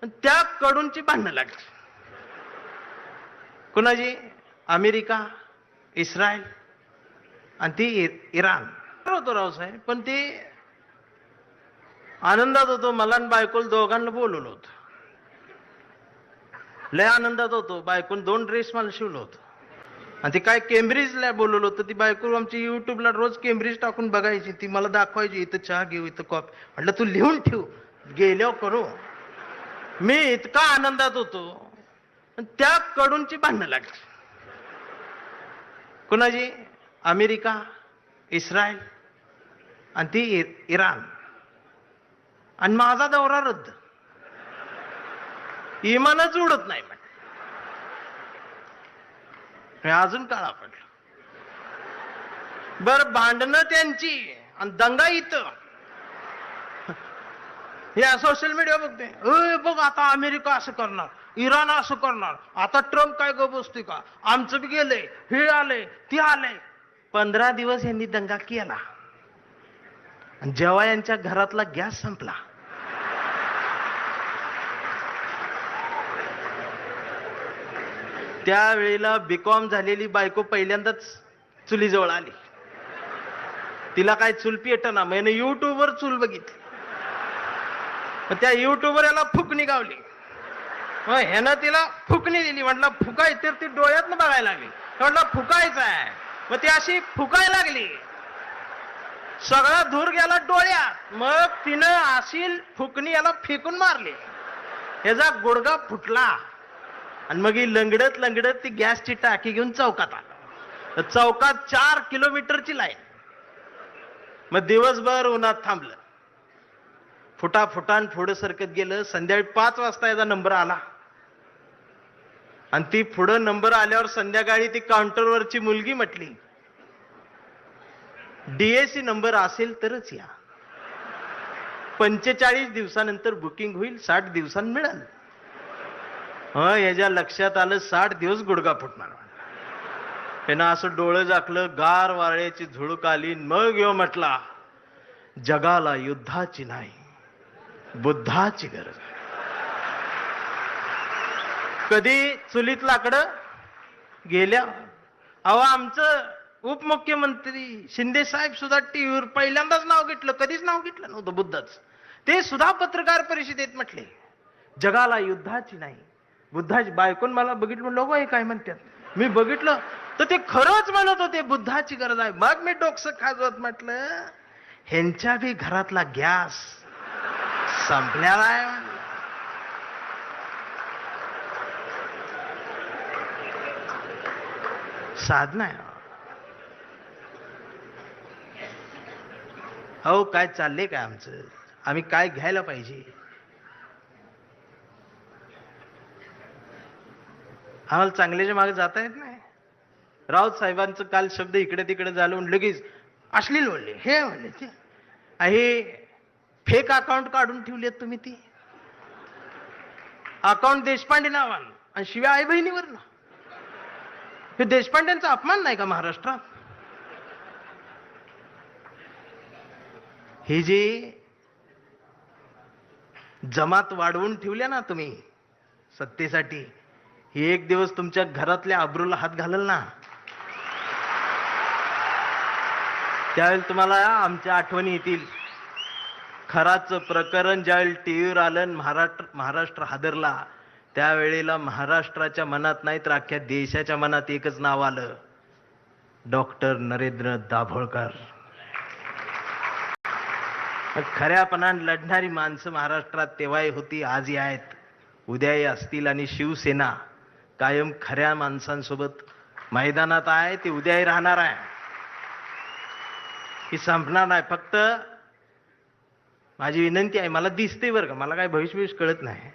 त्या कडूनची भांडणं लागली. कुणाची? अमेरिका, इस्रायल आणि ती इराण होतो रावसाहेब. पण ते आनंदात होतो. मला आणि बायकोला दोघांना बोलवलं होतं. लय आनंदात होतो. बायकोन 2 ड्रेस मला शिवलं होतं. आणि ते काय केम्ब्रिजला बोलवलं होतं. ती बायको आमची युट्यूबला रोज केम्ब्रिज टाकून बघायची. ती मला दाखवायची, इथं चहा घेऊ, इथं कॉफी. म्हटलं तू लिहून ठेव, गेल्यावर करू. मी इतका आनंदात होतो. त्या कडूनची भांडणं लागली. कुणाची? अमेरिका, इस्रायल आणि ती इराण. आणि माझा दौरा रद्द. इमानच उडत नाही. अजून काळा पडला. बर, भांडणं त्यांची आणि दंगा इथं. या सोशल मीडिया बघते, बघ आता अमेरिका असं करणार, इराण असं करणार, आता ट्रम्प काय गप बसतोय का, आमचं बी गेलंय, हे आलंय, ते आलंय. 15 दिवस यांनी दंगा केला. आणि जेव्हा यांच्या घरातला गॅस संपला, त्यावेळेला बीकॉम झालेली बायको पहिल्यांदाच चुलीजवळ आली. तिला काय चूल पेटना. मैंने युट्यूबवर चूल बघितली. त्या युट्यूबवर याला फुकणी गावली. ह्यानं तिला फुकणी दिली. म्हटलं फुकाय, तर ती डोळ्यातनं बघायला लागली. म्हटलं फुकायचं आहे. मग ती अशी फुकायला लागली. सगळा धूर गेला डोळ्यात. मग तिनं अशी फुकणी याला फेकून मारली. ह्याचा गुडघा फुटला. आणि मग ही लंगडत लंगडत ती गॅसची टाकी घेऊन चौकात आला. चौकात 4 किलोमीटरची लाईन. मग दिवसभर उन्हात थांबलं. फुटाफुटान पुढं सरकत गेलं. संध्याकाळी 5 वाजता याचा नंबर आला. आणि ती पुढं नंबर आल्यावर संध्याकाळी ती काउंटरवरची मुलगी म्हटली, डीएसी नंबर असेल तरच या. 45 दिवसानंतर बुकिंग होईल, 60 दिवसांनी मिळेल. याच्या लक्षात आलं 60 दिवस गुडघा फुटणार. त्यानं असं डोळं झाकलं. गार वाऱ्याची झुळूक आली. मग यो म्हटला, जगाला युद्धाची नाही, बुद्धाची गरज आहे. कधी चुलीत लाकडं गेल्या. अहो, आमचं उपमुख्यमंत्री शिंदे साहेब सुद्धा टीव्हीवर पहिल्यांदाच नाव घेतलं. कधीच नाव घेतलं नव्हतं बुद्धाचं. ते सुद्धा पत्रकार परिषदेत म्हटले, जगाला युद्धाची नाही, बुद्धाची. बायकोन मला बघितलं, लोक हे काय म्हणतात. मी बघितलं तर ते खरंच म्हणत होते, बुद्धाची गरज आहे. मग मी डोकसं खाजवत म्हटलं, ह्यांच्या बी घरातला गॅस संपलेला आहे. साधना आहे. अहो, काय चाललंय काय आमचं? आम्ही काय घ्यायला पाहिजे? आम्हाला चांगल्याच्या मागे जाता येत नाही. राऊत साहेबांचं काल शब्द इकडे तिकडे झालं, लगेच अश्लील बोलले, हे म्हणले, ते हे फेक अकाउंट काढून ठेवलेत तुम्ही. ती अकाउंट देशपांडे नावानं आणि शिवाय आई बहिणीवर ना. हे देशपांड्यांचा अपमान नाही का महाराष्ट्रात? हे जे जमात वाढवून ठेवल्या ना तुम्ही सत्तेसाठी, ही एक दिवस तुमच्या घरातल्या अब्रूला हात घालल ना, त्यावेळेला तुम्हाला आमच्या आठवणी येतील. खराचं प्रकरण ज्यावेळेला टीव्हीवर आलं, महाराष्ट्र हादरला, त्यावेळेला महाराष्ट्राच्या मनात नाही तर अख्ख्या देशाच्या मनात एकच नाव आलं, डॉक्टर नरेंद्र दाभोळकर. खऱ्यापणाने लढणारी माणसं महाराष्ट्रात तेव्हाही होती, आजही आहेत, उद्याही असतील. आणि शिवसेना कायम खऱ्या माणसांसोबत मैदानात आहे. ती उद्याही राहणार आहे. ही संपणार नाही. फक्त माझी विनंती आहे, मला दिसते बरं का, मला काय भविष्य कळत नाही,